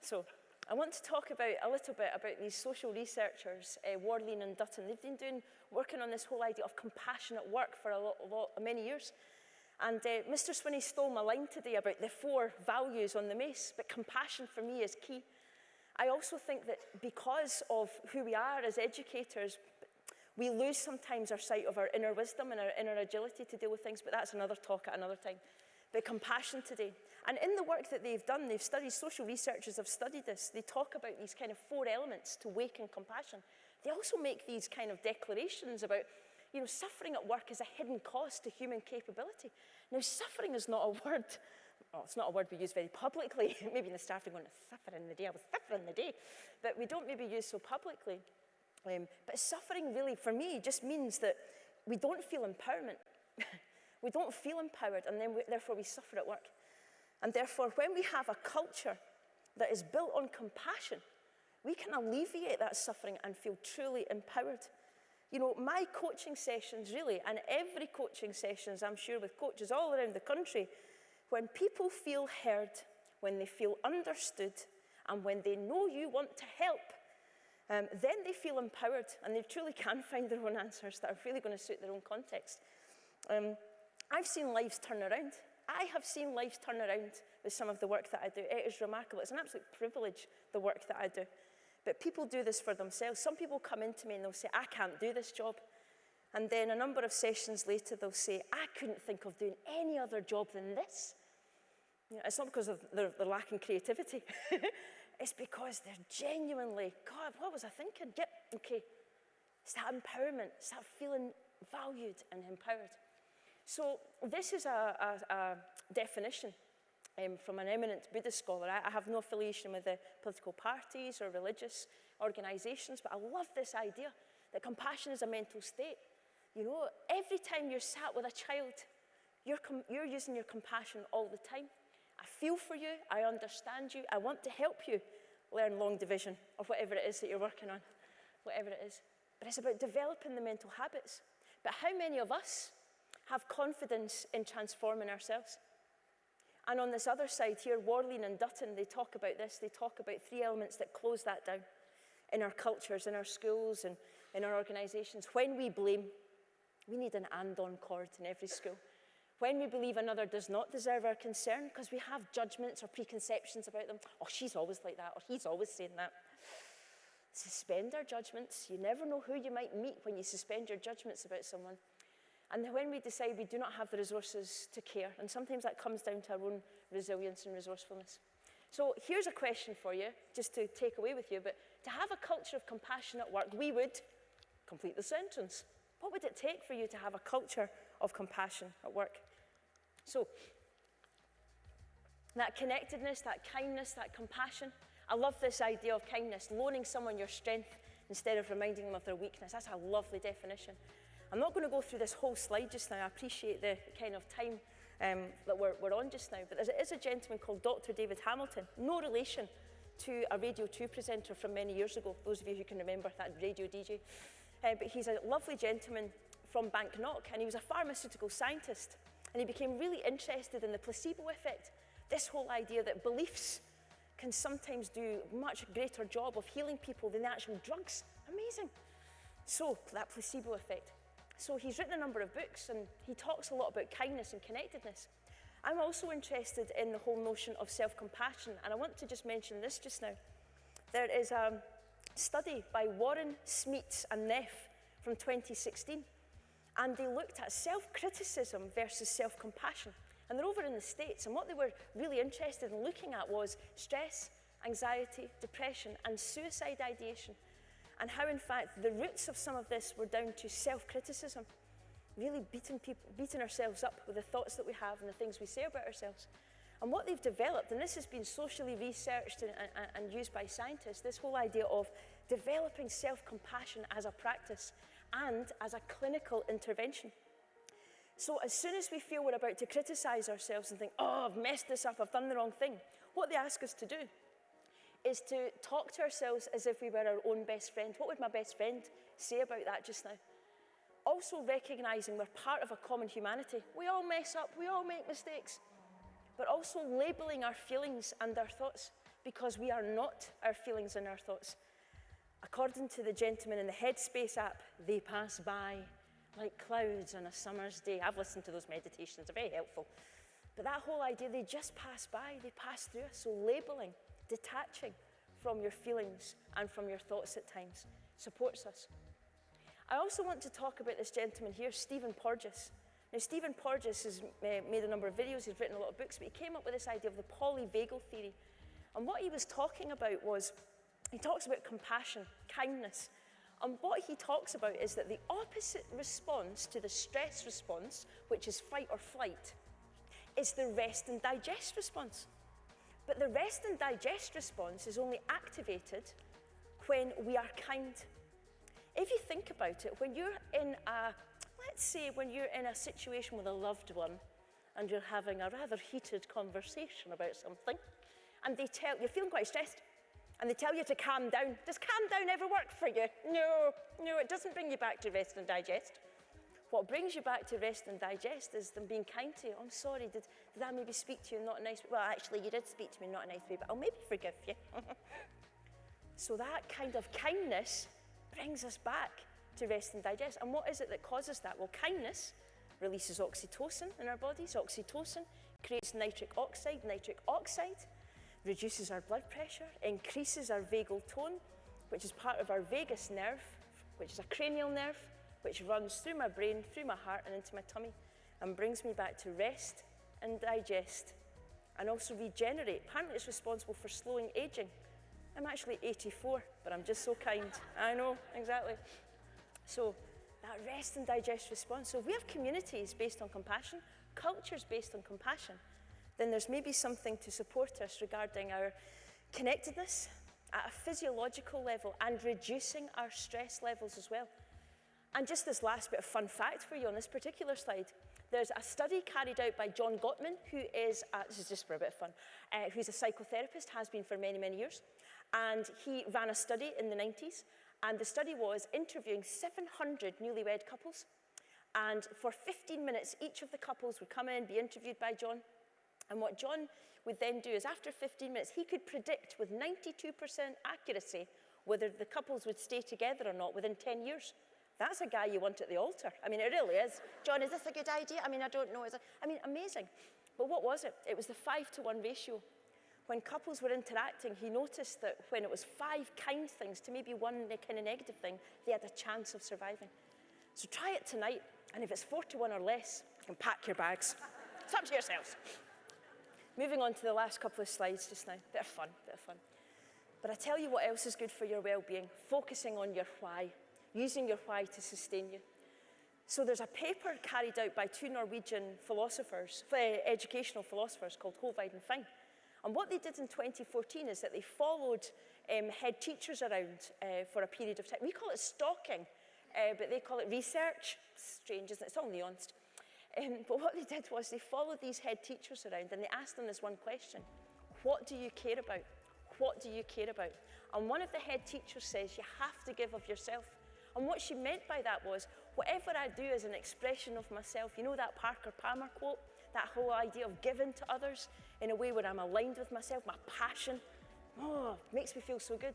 So I want to talk about a little bit about these social researchers, Wellbeing and Dutton. They've been working on this whole idea of compassionate work for many years. And Mr. Swinney stole my line today about the 4 values on the mace, but compassion for me is key. I also think that because of who we are as educators, we lose sometimes our sight of our inner wisdom and our inner agility to deal with things, but that's another talk at another time. But compassion today. And in the work that they've done, they've studied, social researchers have studied this, they talk about these kind of 4 elements to awaken compassion. They also make these kind of declarations about, you know, suffering at work is a hidden cost to human capability. Now, suffering is not a word, well, it's not a word we use very publicly. Maybe in the staff are going, suffering the day, I was suffering the day. But we don't maybe use so publicly. But suffering really, for me, just means that we don't feel empowerment. We don't feel empowered, and then therefore we suffer at work. And therefore, when we have a culture that is built on compassion, we can alleviate that suffering and feel truly empowered. You know, my coaching sessions really, and every coaching sessions, I'm sure, with coaches all around the country, when people feel heard, when they feel understood, and when they know you want to help, then they feel empowered, and they truly can find their own answers that are really going to suit their own context. I've seen lives turn around. I have seen lives turn around with some of the work that I do. It is remarkable. It's an absolute privilege, the work that I do. But people do this for themselves. Some people come into me and they'll say, I can't do this job. And then a number of sessions later, they'll say, I couldn't think of doing any other job than this. You know, it's not because of they're lacking creativity. It's because they're genuinely, God, what was I thinking? Yep, okay. It's that empowerment. It's that feeling valued and empowered. So this is a definition from an eminent Buddhist scholar. I have no affiliation with the political parties or religious organizations, but I love this idea that compassion is a mental state. You know, every time you're sat with a child, you're using your compassion all the time. I feel for you, I understand you, I want to help you learn long division or whatever it is that you're working on, whatever it is. But it's about developing the mental habits. But how many of us have confidence in transforming ourselves? And on this other side here, Wellbeing and Dutton, they talk about this. They talk about 3 elements that close that down in our cultures, in our schools, and in our organizations. When we blame, we need an and-on chord in every school. When we believe another does not deserve our concern, because we have judgments or preconceptions about them. Oh, she's always like that, or he's always saying that. Suspend our judgments. You never know who you might meet when you suspend your judgments about someone. And when we decide we do not have the resources to care, and sometimes that comes down to our own resilience and resourcefulness. So here's a question for you, just to take away with you, but to have a culture of compassion at work, we would complete the sentence. What would it take for you to have a culture of compassion at work? So, that connectedness, that kindness, that compassion. I love this idea of kindness, loaning someone your strength instead of reminding them of their weakness. That's a lovely definition. I'm not going to go through this whole slide just now. I appreciate the kind of time that we're on just now. But there is a gentleman called Dr. David Hamilton, no relation to a Radio 2 presenter from many years ago, those of you who can remember that radio DJ. But he's a lovely gentleman from Banknock, and he was a pharmaceutical scientist. And he became really interested in the placebo effect, this whole idea that beliefs can sometimes do a much greater job of healing people than the actual drugs. Amazing. So, that placebo effect. So he's written a number of books, and he talks a lot about kindness and connectedness. I'm also interested in the whole notion of self-compassion, and I want to just mention this just now. There is a study by Warren, Smeets, and Neff, from 2016. And they looked at self-criticism versus self-compassion. And they're over in the States, and what they were really interested in looking at was stress, anxiety, depression, and suicide ideation. And how, in fact, the roots of some of this were down to self-criticism, really beating ourselves up with the thoughts that we have and the things we say about ourselves. And what they've developed, and this has been socially researched and used by scientists, this whole idea of developing self-compassion as a practice and as a clinical intervention. So as soon as we feel we're about to criticize ourselves and think, oh, I've messed this up, I've done the wrong thing, what they ask us to do is to talk to ourselves as if we were our own best friend. What would my best friend say about that just now? Also recognizing we're part of a common humanity. We all mess up, we all make mistakes. But also labeling our feelings and our thoughts, because we are not our feelings and our thoughts. According to the gentleman in the Headspace app, they pass by like clouds on a summer's day. I've listened to those meditations, they're very helpful. But that whole idea, they just pass by, they pass through us. So labeling, detaching from your feelings and from your thoughts at times supports us. I also want to talk about this gentleman here, Stephen Porges. Now, Stephen Porges has made a number of videos, he's written a lot of books, but he came up with this idea of the polyvagal theory. And what he was talking about was, he talks about compassion, kindness. And what he talks about is that the opposite response to the stress response, which is fight or flight, is the rest and digest response. But the rest and digest response is only activated when we are kind. If you think about it, when you're in let's say when you're in a situation with a loved one and you're having a rather heated conversation about something, and you're feeling quite stressed, and they tell you to calm down. Does calm down ever work for you? No, it doesn't bring you back to rest and digest. What brings you back to rest and digest is them being kind to you. I'm sorry, did I maybe speak to you in not a nice way? Well, actually, you did speak to me in not a nice way, but I'll maybe forgive you. So that kind of kindness brings us back to rest and digest. And what is it that causes that? Well, kindness releases oxytocin in our bodies. Oxytocin creates nitric oxide. Nitric oxide reduces our blood pressure, increases our vagal tone, which is part of our vagus nerve, which is a cranial nerve, which runs through my brain, through my heart, and into my tummy, and brings me back to rest and digest, and also regenerate. Apparently it's responsible for slowing aging. I'm actually 84, but I'm just so kind. I know, exactly. So that rest and digest response. So if we have communities based on compassion, cultures based on compassion, then there's maybe something to support us regarding our connectedness at a physiological level and reducing our stress levels as well. And just this last bit of fun fact for you on this particular slide, there's a study carried out by John Gottman, who is, this is just for a bit of fun, who's a psychotherapist, has been for many, many years. And he ran a study in the 90s, and the study was interviewing 700 newlywed couples. And for 15 minutes, each of the couples would come in, be interviewed by John. And what John would then do is after 15 minutes, he could predict with 92% accuracy whether the couples would stay together or not within 10 years. That's a guy you want at the altar. I mean, it really is. John, is this a good idea? I mean, I don't know. Amazing. But what was it? It was the 5-to-1 ratio. When couples were interacting, he noticed that when it was 5 kind things to maybe 1 kind of negative thing, they had a chance of surviving. So try it tonight, and if it's 4-to-1 or less, you can pack your bags. It's up to yourselves. Moving on to the last couple of slides just now. Bit of fun. But I tell you what else is good for your well-being, focusing on your why, using your why to sustain you. So there's a paper carried out by 2 Norwegian philosophers, educational philosophers called Hovide and Fine. And what they did in 2014 is that they followed head teachers around for a period of time. We call it stalking, but they call it research. Strange, isn't it? It's all nuanced. But what they did was they followed these head teachers around and they asked them this one question. What do you care about? What do you care about? And one of the head teachers says, you have to give of yourself. And what she meant by that was, whatever I do is an expression of myself. You know that Parker Palmer quote? That whole idea of giving to others in a way where I'm aligned with myself, my passion. Oh, makes me feel so good.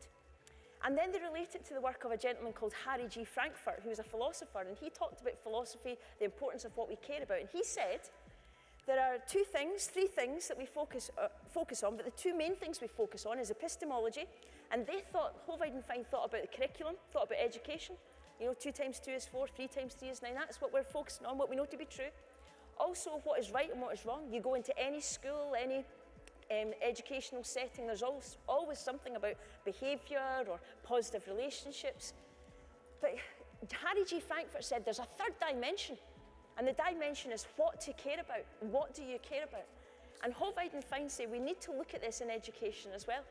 And then they relate it to the work of a gentleman called Harry G. Frankfurt, who was a philosopher, and he talked about philosophy, the importance of what we care about. And he said, there are 3 things that we focus on, but the 2 main things we focus on is epistemology, and they thought, Hovide and Fine thought about the curriculum, thought about education, You know, 2 times 2 is 4, 3 times 3 is 9. That's what we're focusing on, what we know to be true. Also, what is right and what is wrong. You go into any school, any educational setting, there's always something about behaviour or positive relationships. But Harry G. Frankfurt said there's a third dimension, and the dimension is what to care about. What do you care about? And Hovide and Fine say we need to look at this in education as well,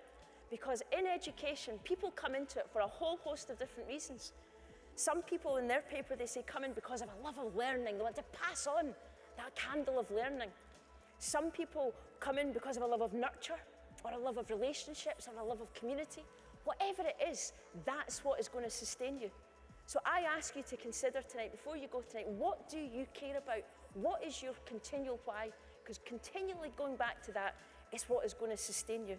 because in education, people come into it for a whole host of different reasons. Some people in their paper, they say, come in because of a love of learning. They want to pass on that candle of learning. Some people come in because of a love of nurture, or a love of relationships, or a love of community. Whatever it is, that's what is going to sustain you. So I ask you to consider tonight, before you go tonight, what do you care about? What is your continual why? Because continually going back to that is what is going to sustain you.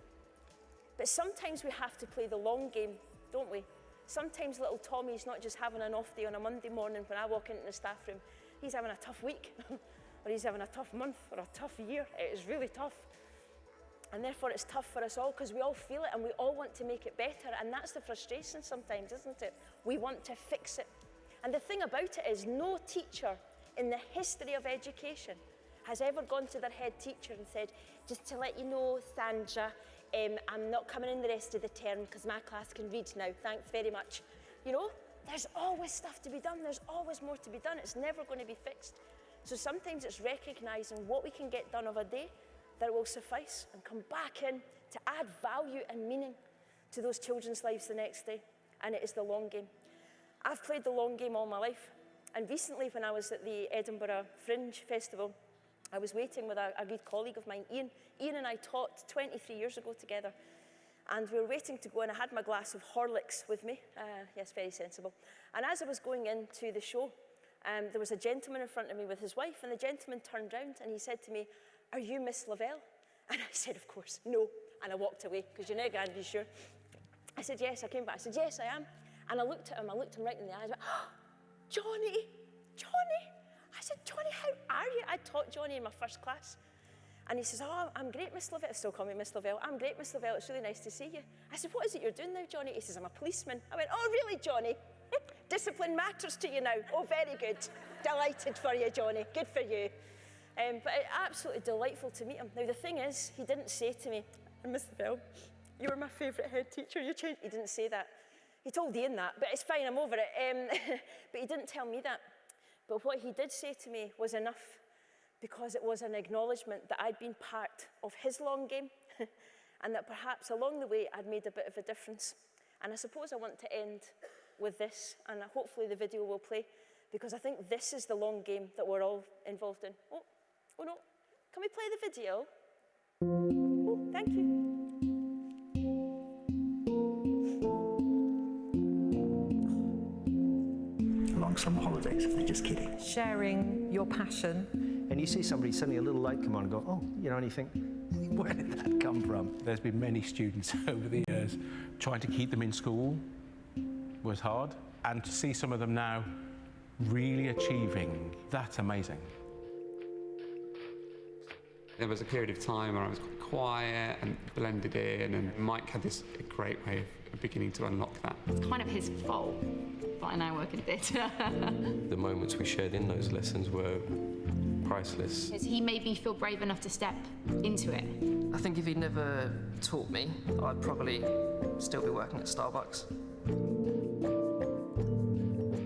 But sometimes we have to play the long game, don't we? Sometimes little Tommy's not just having an off day on a Monday morning when I walk into the staff room. He's having a tough week, or he's having a tough month, or a tough year. It is really tough. And therefore it's tough for us all, because we all feel it and we all want to make it better. And that's the frustration sometimes, isn't it? We want to fix it. And the thing about it is, no teacher in the history of education has ever gone to their head teacher and said, just to let you know, Sandra, I'm not coming in the rest of the term because my class can read now. Thanks very much. You know, there's always stuff to be done. There's always more to be done. It's never going to be fixed. So sometimes it's recognising what we can get done of a day that will suffice, and come back in to add value and meaning to those children's lives the next day. And it is the long game. I've played the long game all my life. And recently, when I was at the Edinburgh Fringe Festival, I was waiting with a good colleague of mine, Ian. Ian and I taught 23 years ago together. And we were waiting to go, and I had my glass of Horlicks with me. Yes, very sensible. And as I was going into the show, there was a gentleman in front of me with his wife, and the gentleman turned round and he said to me, "Are you Miss Lavelle?" And I said, "Of course, no." And I walked away, because you're never going to be sure. I said, "Yes," I came back. I said, "Yes, I am." And I looked at him right in the eyes. I went, "Oh, Johnny, Johnny." I said, "Johnny, how are you?" I taught Johnny in my first class. And he says, "Oh, I'm great, Miss Lavelle." Still call me Miss Lavelle. "I'm great, Miss Lavelle. It's really nice to see you." I said, "What is it you're doing now, Johnny?" He says, "I'm a policeman." I went, "Oh, really, Johnny? Discipline matters to you now." "Oh, very good. Delighted for you, Johnny. Good for you." But absolutely delightful to meet him. Now, the thing is, he didn't say to me, "Miss Lavelle, you were my favourite head teacher. You changed." He didn't say that. He told Ian that, but it's fine, I'm over it. But he didn't tell me that. But what he did say to me was enough, because it was an acknowledgement that I'd been part of his long game, and that perhaps along the way I'd made a bit of a difference. And I suppose I want to end with this, and hopefully the video will play, because I think this is the long game that we're all involved in. Oh no, can we play the video? Oh, thank you. Long summer holidays, they're just kidding. Sharing your passion. And you see somebody suddenly a little light come on and go, "Oh," you know, and you think, where did that come from? There's been many students over the years. Trying to keep them in school was hard. And to see some of them now really achieving, that's amazing. There was a period of time where I was quite quiet and blended in, and Mike had this great way of beginning to unlock that. It's kind of his fault, but I now work in theatre. The moments we shared in those lessons were priceless. He made me feel brave enough to step into it. I think if he'd never taught me, I'd probably still be working at Starbucks.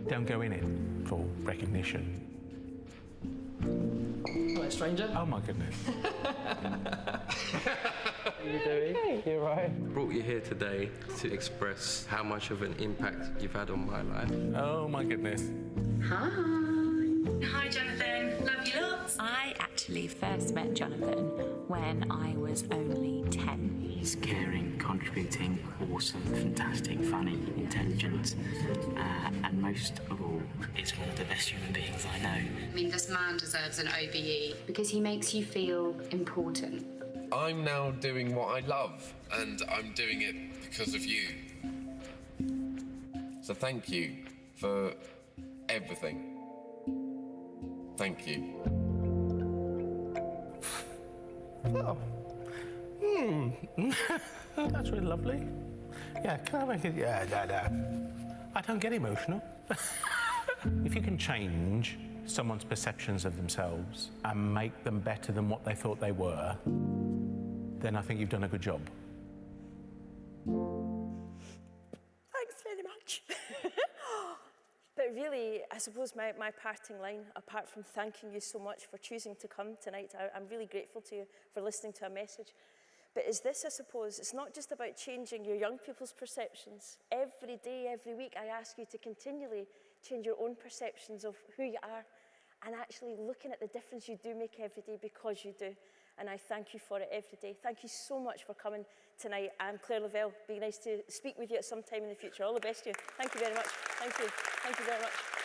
Don't go in it for recognition. Hello, stranger. Oh my goodness. How are you doing? Hey. You right? I brought you here today to express how much of an impact you've had on my life. Oh my goodness. Hi. Hi, Jonathan. Love you lots. I actually first met Jonathan when I was only 10. He's caring, contributing, awesome, fantastic, funny, intelligent, and most of all, is one of the best human beings I know. I mean, this man deserves an OBE. Because he makes you feel important. I'm now doing what I love, and I'm doing it because of you. So thank you for everything. Thank you. Oh. That's really lovely. Yeah, can I make it? Yeah. I don't get emotional. If you can change someone's perceptions of themselves and make them better than what they thought they were, then I think you've done a good job. Thanks very much. But really, I suppose my parting line, apart from thanking you so much for choosing to come tonight, I'm really grateful to you for listening to our message. But is this, I suppose, it's not just about changing your young people's perceptions. Every day, every week, I ask you to continually change your own perceptions of who you are and actually looking at the difference you do make every day because you do. And I thank you for it every day. Thank you so much for coming tonight. I'm Claire Lavelle. Be nice to speak with you at some time in the future. All the best to you. Thank you very much. Thank you. Thank you very much.